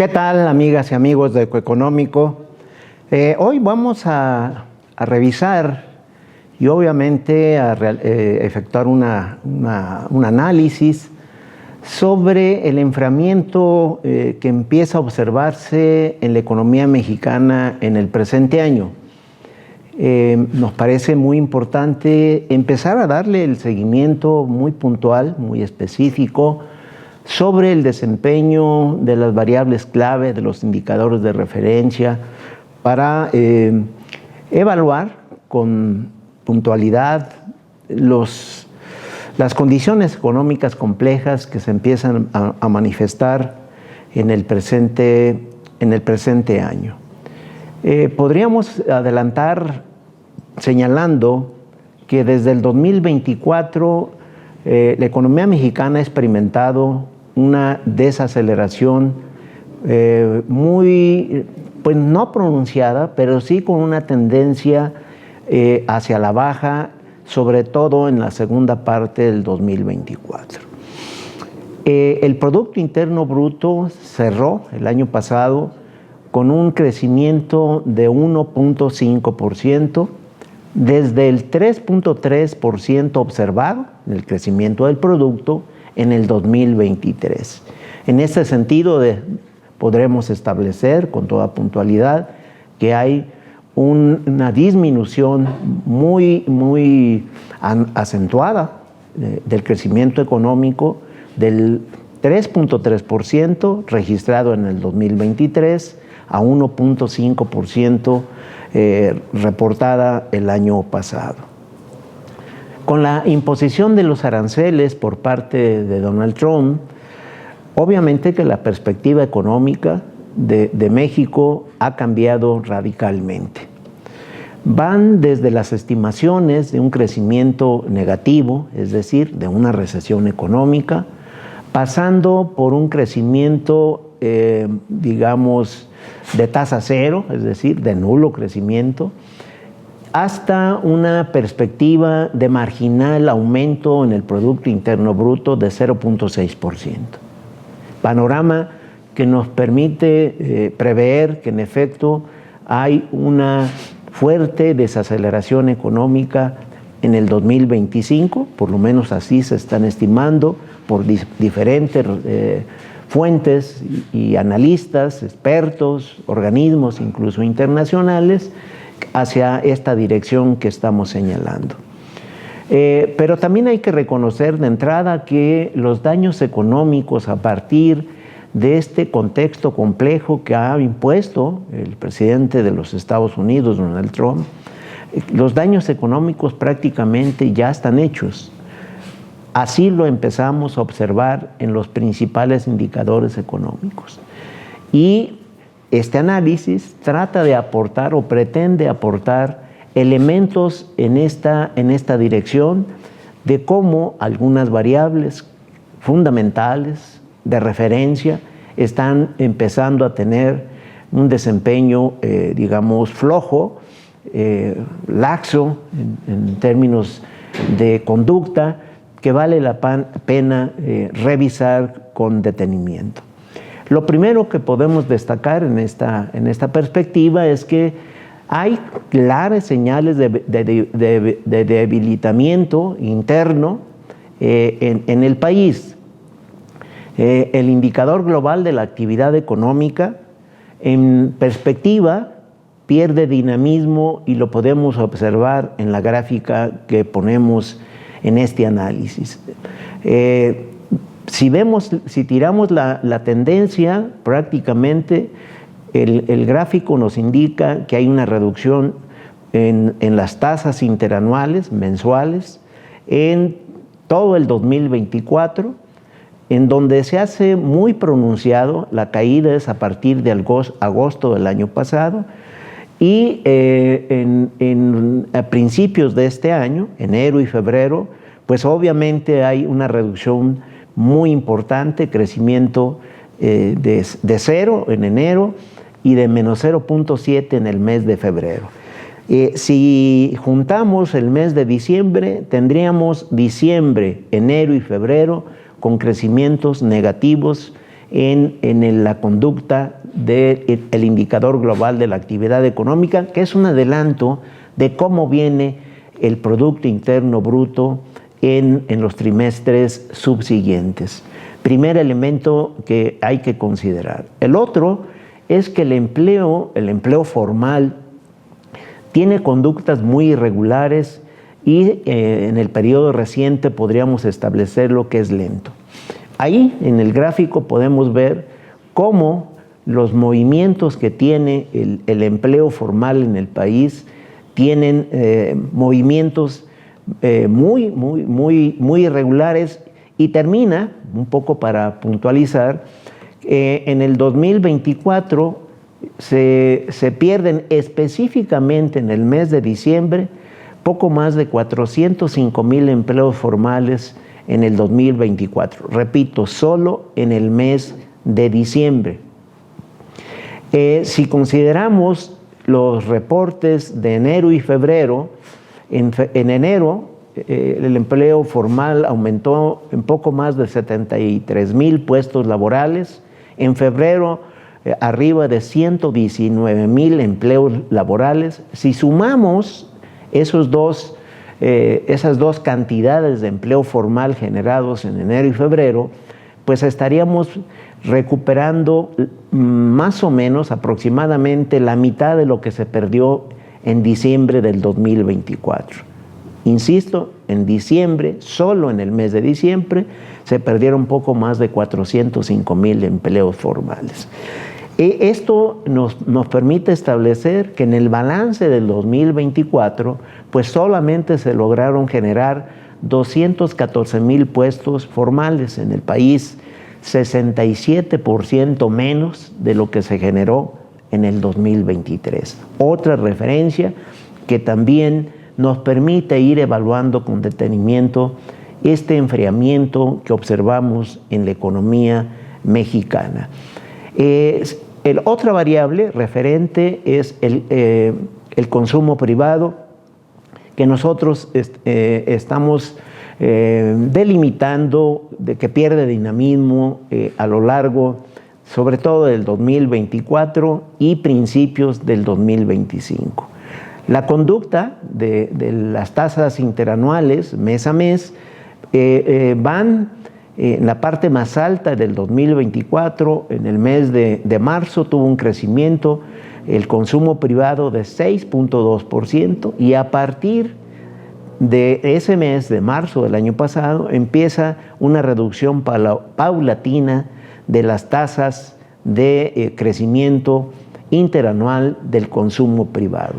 ¿Qué tal, amigas y amigos de Ecoeconómico? Hoy vamos a revisar y obviamente a efectuar un análisis sobre el enfriamiento que empieza a observarse en la economía mexicana en el presente año. Nos parece muy importante empezar a darle el seguimiento muy puntual, muy específico, sobre el desempeño de las variables clave, de los indicadores de referencia, para evaluar con puntualidad las condiciones económicas complejas que se empiezan a manifestar en el presente año. Podríamos adelantar señalando que desde el 2024 la economía mexicana ha experimentado una desaceleración muy, pues no pronunciada, pero sí con una tendencia hacia la baja, sobre todo en la segunda parte del 2024. El Producto Interno Bruto cerró el año pasado con un crecimiento de 1.5%, desde el 3.3% observado en el crecimiento del producto en el 2023. En este sentido, podremos establecer con toda puntualidad que hay una disminución muy acentuada del crecimiento económico del 3.3% registrado en el 2023 a 1.5% reportada el año pasado. Con la imposición de los aranceles por parte de Donald Trump, obviamente que la perspectiva económica de México ha cambiado radicalmente. Van desde las estimaciones de un crecimiento negativo, es decir, de una recesión económica, pasando por un crecimiento, digamos, de tasa cero, es decir, de nulo crecimiento, hasta una perspectiva de marginal aumento en el Producto Interno Bruto de 0.6%. Panorama que nos permite prever que en efecto hay una fuerte desaceleración económica en el 2025, por lo menos así se están estimando por diferentes fuentes y analistas, expertos, organismos, incluso internacionales, hacia esta dirección que estamos señalando. Pero también hay que reconocer de entrada que los daños económicos a partir de este contexto complejo que ha impuesto el presidente de los Estados Unidos, Donald Trump, los daños económicos prácticamente ya están hechos. Así lo empezamos a observar en los principales indicadores económicos. Y este análisis trata de aportar o pretende aportar elementos en esta dirección de cómo algunas variables fundamentales de referencia están empezando a tener un desempeño, digamos, flojo, laxo en términos de conducta, que vale la pena revisar con detenimiento. Lo primero que podemos destacar en esta perspectiva es que hay claras señales de debilitamiento interno en el país. El indicador global de la actividad económica, en perspectiva, pierde dinamismo y lo podemos observar en la gráfica que ponemos en este análisis. Si tiramos la tendencia, prácticamente el gráfico nos indica que hay una reducción en las tasas interanuales, mensuales, en todo el 2024, en donde se hace muy pronunciado, la caída es a partir de agosto del año pasado, y a principios de este año, enero y febrero, pues obviamente hay una reducción muy importante, crecimiento de 0 en enero y de menos 0.7 en el mes de febrero. Si juntamos el mes de diciembre, tendríamos diciembre, enero y febrero con crecimientos negativos en la conducta del indicador global de la actividad económica, que es un adelanto de cómo viene el Producto Interno Bruto en los trimestres subsiguientes. Primer elemento que hay que considerar. El otro es que el empleo formal tiene conductas muy irregulares y en el periodo reciente podríamos establecer lo que es lento. Ahí en el gráfico podemos ver cómo los movimientos que tiene el empleo formal en el país tienen movimientos muy irregulares, y termina, un poco para puntualizar, en el 2024 se pierden específicamente en el mes de diciembre poco más de 405,000 empleos formales en el 2024. Repito, solo en el mes de diciembre. Si consideramos los reportes de enero y febrero, en enero el empleo formal aumentó en poco más de 73,000 puestos laborales, en febrero arriba de 119,000 empleos laborales. Si sumamos esas dos cantidades de empleo formal generados en enero y febrero, pues estaríamos recuperando más o menos aproximadamente la mitad de lo que se perdió en diciembre del 2024. Insisto, en diciembre, solo en el mes de diciembre, se perdieron poco más de 405,000 empleos formales. Esto nos permite establecer que en el balance del 2024, pues solamente se lograron generar 214,000 puestos formales en el país, 67% menos de lo que se generó en el 2023. Otra referencia que también nos permite ir evaluando con detenimiento este enfriamiento que observamos en la economía mexicana. Otra variable referente es el consumo privado, que nosotros estamos delimitando, de que pierde dinamismo a lo largo, sobre todo del 2024 y principios del 2025. La conducta de las tasas interanuales mes a mes van en la parte más alta del 2024. En el mes de marzo tuvo un crecimiento el consumo privado de 6.2%, y a partir de ese mes de marzo del año pasado empieza una reducción paulatina de las tasas de crecimiento interanual del consumo privado.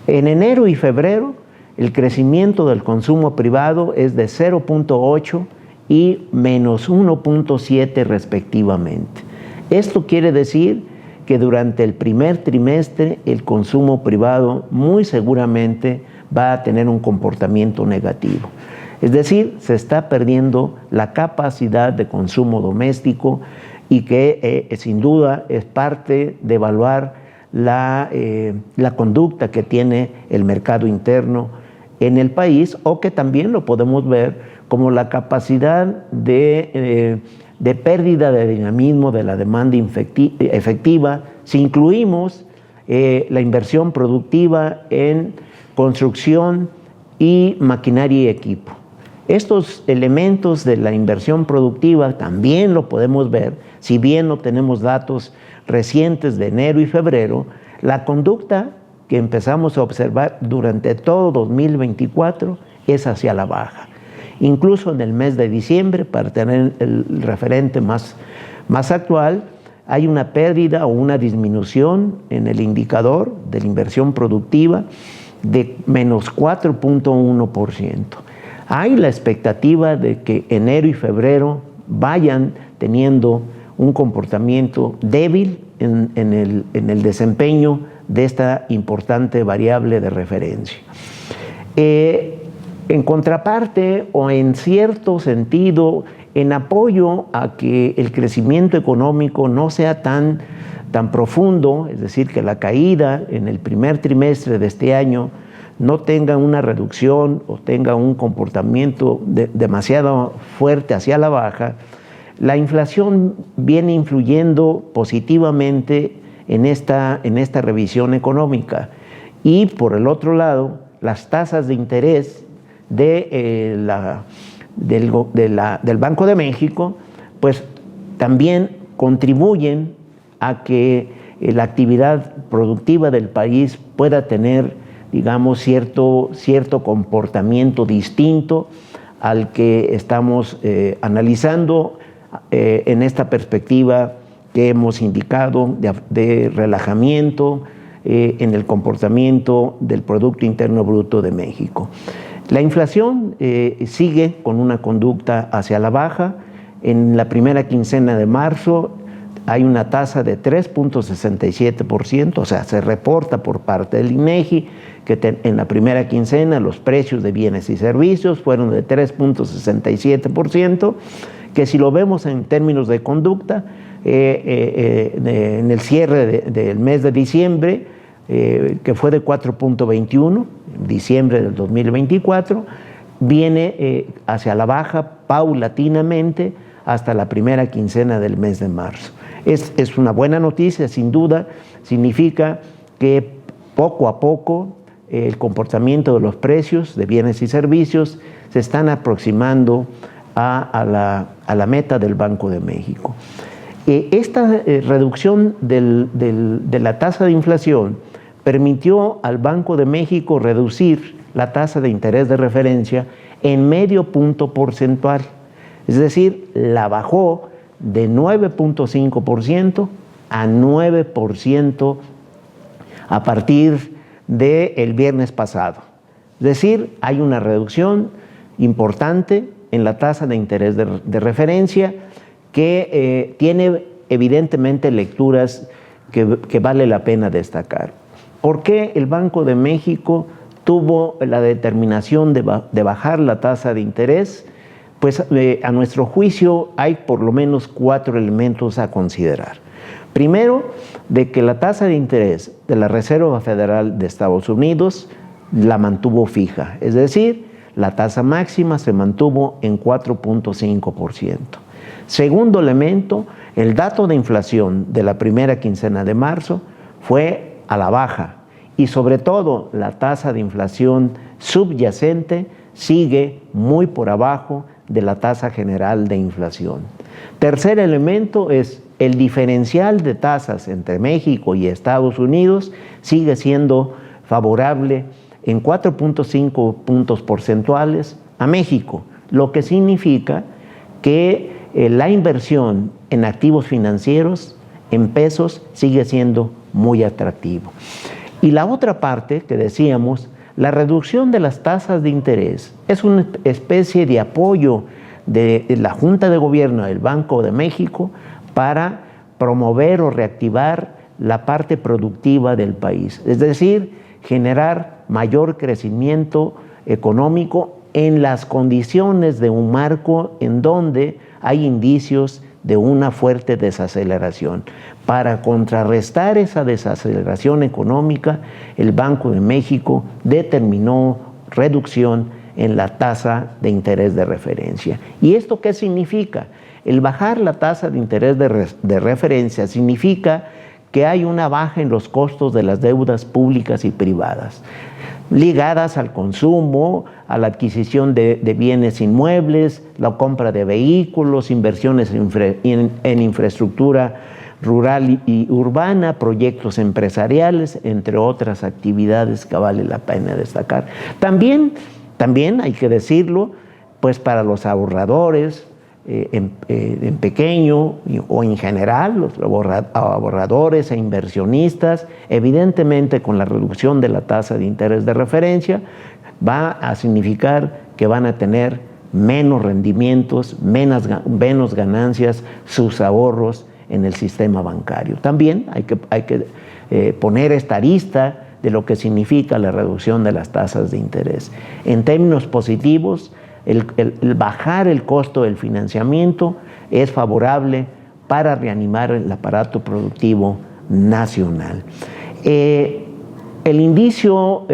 En enero y febrero el crecimiento del consumo privado es de 0.8 y menos 1.7 respectivamente. Esto quiere decir que durante el primer trimestre el consumo privado muy seguramente va a tener un comportamiento negativo. Es decir, se está perdiendo la capacidad de consumo doméstico, y que sin duda es parte de evaluar la conducta que tiene el mercado interno en el país, o que también lo podemos ver como la capacidad de pérdida de dinamismo de la demanda efectiva, si incluimos la inversión productiva en construcción y maquinaria y equipo. Estos elementos de la inversión productiva también lo podemos ver, si bien no tenemos datos recientes de enero y febrero. La conducta que empezamos a observar durante todo 2024 es hacia la baja. Incluso en el mes de diciembre, para tener el referente más actual, hay una pérdida o una disminución en el indicador de la inversión productiva de menos 4.1%. Hay la expectativa de que enero y febrero vayan teniendo un comportamiento débil en el desempeño de esta importante variable de referencia. En contraparte, o en cierto sentido, en apoyo a que el crecimiento económico no sea tan profundo, es decir, que la caída en el primer trimestre de este año no tenga una reducción o tenga un comportamiento demasiado fuerte hacia la baja, la inflación viene influyendo positivamente en esta revisión económica. Y por el otro lado, las tasas de interés del Banco de México, pues también contribuyen a que la actividad productiva del país pueda tener, digamos, cierto comportamiento distinto al que estamos analizando en esta perspectiva que hemos indicado de relajamiento en el comportamiento del Producto Interno Bruto de México. La inflación sigue con una conducta hacia la baja. En la primera quincena de marzo hay una tasa de 3.67%, o sea, se reporta por parte del INEGI que en la primera quincena los precios de bienes y servicios fueron de 3.67%, que si lo vemos en términos de conducta, en el cierre del mes de diciembre, que fue de 4.21, diciembre del 2024, viene hacia la baja paulatinamente hasta la primera quincena del mes de marzo. Es una buena noticia, sin duda, significa que poco a poco el comportamiento de los precios de bienes y servicios se están aproximando a la meta del Banco de México. Esta reducción de la tasa de inflación permitió al Banco de México reducir la tasa de interés de referencia en medio punto porcentual, es decir, la bajó de 9.5% a 9% a partir del viernes pasado. Es decir, hay una reducción importante en la tasa de interés de referencia que tiene evidentemente lecturas que vale la pena destacar. ¿Por qué el Banco de México tuvo la determinación de bajar la tasa de interés? Pues a nuestro juicio hay por lo menos 4 elementos a considerar. Primero, de que la tasa de interés de la Reserva Federal de Estados Unidos la mantuvo fija, es decir, la tasa máxima se mantuvo en 4.5%. Segundo elemento, el dato de inflación de la primera quincena de marzo fue a la baja y sobre todo la tasa de inflación subyacente sigue muy por abajo de la tasa general de inflación. Tercer elemento es el diferencial de tasas entre México y Estados Unidos sigue siendo favorable en 4.5 puntos porcentuales a México, lo que significa que la inversión en activos financieros en pesos sigue siendo muy atractivo. Y la otra parte que decíamos, la reducción de las tasas de interés es una especie de apoyo de la Junta de Gobierno del Banco de México para promover o reactivar la parte productiva del país, es decir, generar mayor crecimiento económico en las condiciones de un marco en donde hay indicios de una fuerte desaceleración. Para contrarrestar esa desaceleración económica, el Banco de México determinó reducción en la tasa de interés de referencia. ¿Y esto qué significa? El bajar la tasa de interés de referencia significa que hay una baja en los costos de las deudas públicas y privadas, ligadas al consumo, a la adquisición de bienes inmuebles, la compra de vehículos, inversiones en infraestructura rural y urbana, proyectos empresariales, entre otras actividades que vale la pena destacar. También hay que decirlo, pues para los ahorradores, en pequeño o en general, los ahorradores e inversionistas, evidentemente con la reducción de la tasa de interés de referencia, va a significar que van a tener menos rendimientos, menos ganancias, sus ahorros en el sistema bancario. También hay que poner esta arista de lo que significa la reducción de las tasas de interés. En términos positivos, el bajar el costo del financiamiento es favorable para reanimar el aparato productivo nacional. El indicio,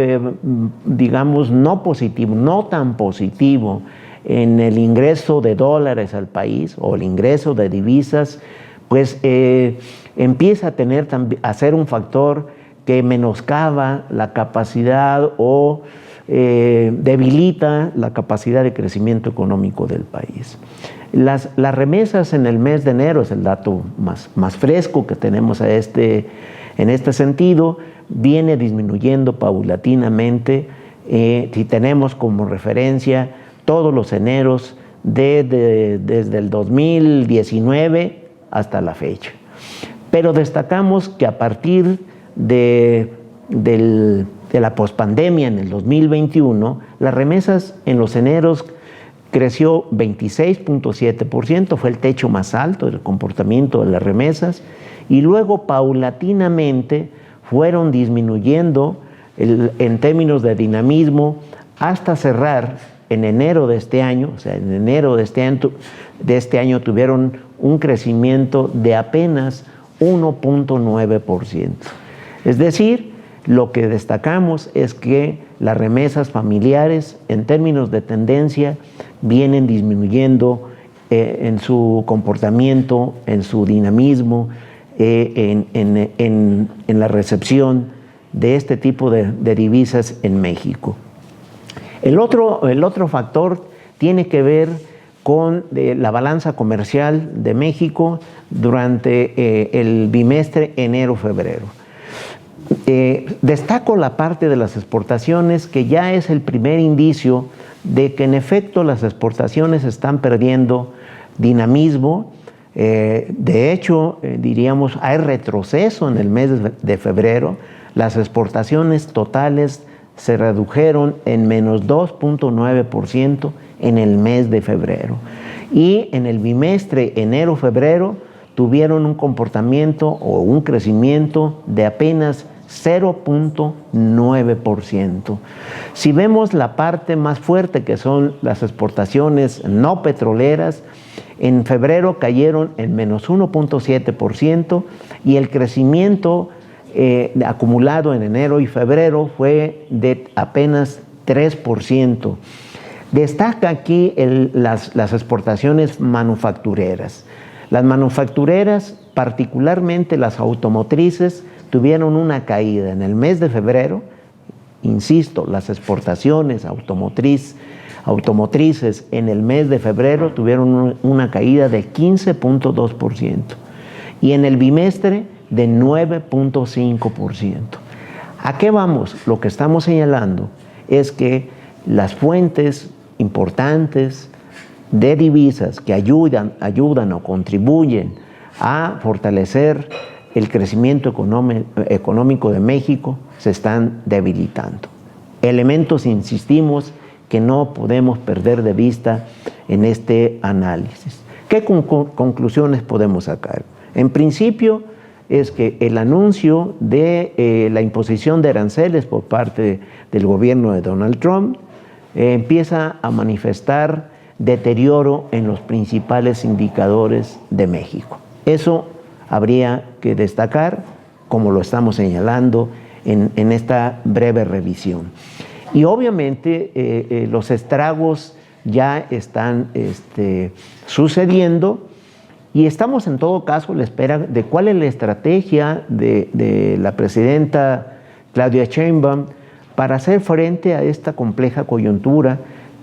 digamos, no positivo, no tan positivo en el ingreso de dólares al país o el ingreso de divisas, pues empieza a ser un factor que menoscaba la capacidad o debilita la capacidad de crecimiento económico del país. Las remesas en el mes de enero, es el dato más fresco que tenemos en este sentido, viene disminuyendo paulatinamente. Si tenemos como referencia todos los eneros desde el 2019 hasta la fecha. Pero destacamos que a partir de la pospandemia en el 2021, las remesas en los eneros creció 26.7%, fue el techo más alto del comportamiento de las remesas, y luego paulatinamente fueron disminuyendo en términos de dinamismo hasta cerrar en enero de este año. O sea, en enero de este año tuvieron un crecimiento de apenas 1.9%. Es decir, lo que destacamos es que las remesas familiares, en términos de tendencia, vienen disminuyendo en su comportamiento, en su dinamismo, en la recepción de este tipo de divisas en México. El otro factor tiene que ver con la balanza comercial de México durante el bimestre enero-febrero. Destaco la parte de las exportaciones, que ya es el primer indicio de que en efecto las exportaciones están perdiendo dinamismo. De hecho, diríamos, hay retroceso en el mes de febrero. Las exportaciones totales se redujeron en menos 2.9% en el mes de febrero. Y en el bimestre enero-febrero tuvieron un comportamiento o un crecimiento de apenas 0.9%. Si vemos la parte más fuerte, que son las exportaciones no petroleras, en febrero cayeron en menos 1.7% y el crecimiento acumulado en enero y febrero fue de apenas 3%. Destaca aquí las exportaciones manufactureras. Las manufactureras, particularmente las automotrices, tuvieron una caída en el mes de febrero. Insisto, las exportaciones automotrices en el mes de febrero tuvieron una caída de 15.2% y en el bimestre de 9.5%. ¿A qué vamos? Lo que estamos señalando es que las fuentes importantes de divisas que ayudan o contribuyen a fortalecer el crecimiento económico de México se están debilitando. Elementos, insistimos, que no podemos perder de vista en este análisis. ¿Qué conclusiones podemos sacar? En principio, es que el anuncio de la imposición de aranceles por parte del gobierno de Donald Trump empieza a manifestar deterioro en los principales indicadores de México. Eso habría que destacar, como lo estamos señalando en esta breve revisión. Y obviamente los estragos ya están sucediendo y estamos en todo caso a la espera de cuál es la estrategia de la presidenta Claudia Sheinbaum para hacer frente a esta compleja coyuntura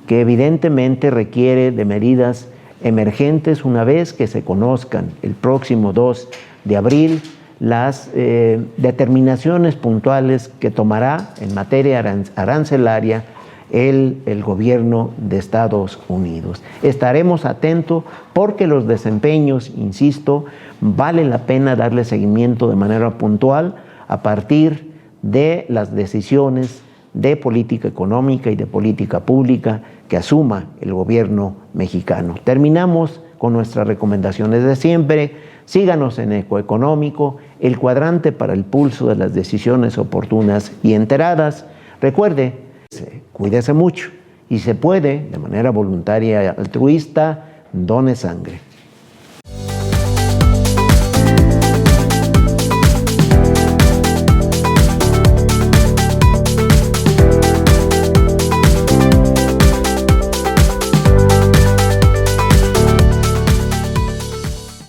que evidentemente requiere de medidas emergentes una vez que se conozcan el próximo 2 de abril las determinaciones puntuales que tomará en materia arancelaria el gobierno de Estados Unidos. Estaremos atentos porque los desempeños, insisto, vale la pena darle seguimiento de manera puntual a partir de las decisiones de política económica y de política pública que asuma el gobierno mexicano. Terminamos con nuestras recomendaciones de siempre. Síganos en Ecoeconómico, el cuadrante para el pulso de las decisiones oportunas y enteradas. Recuerde, cuídese mucho y, si se puede, de manera voluntaria y altruista, done sangre.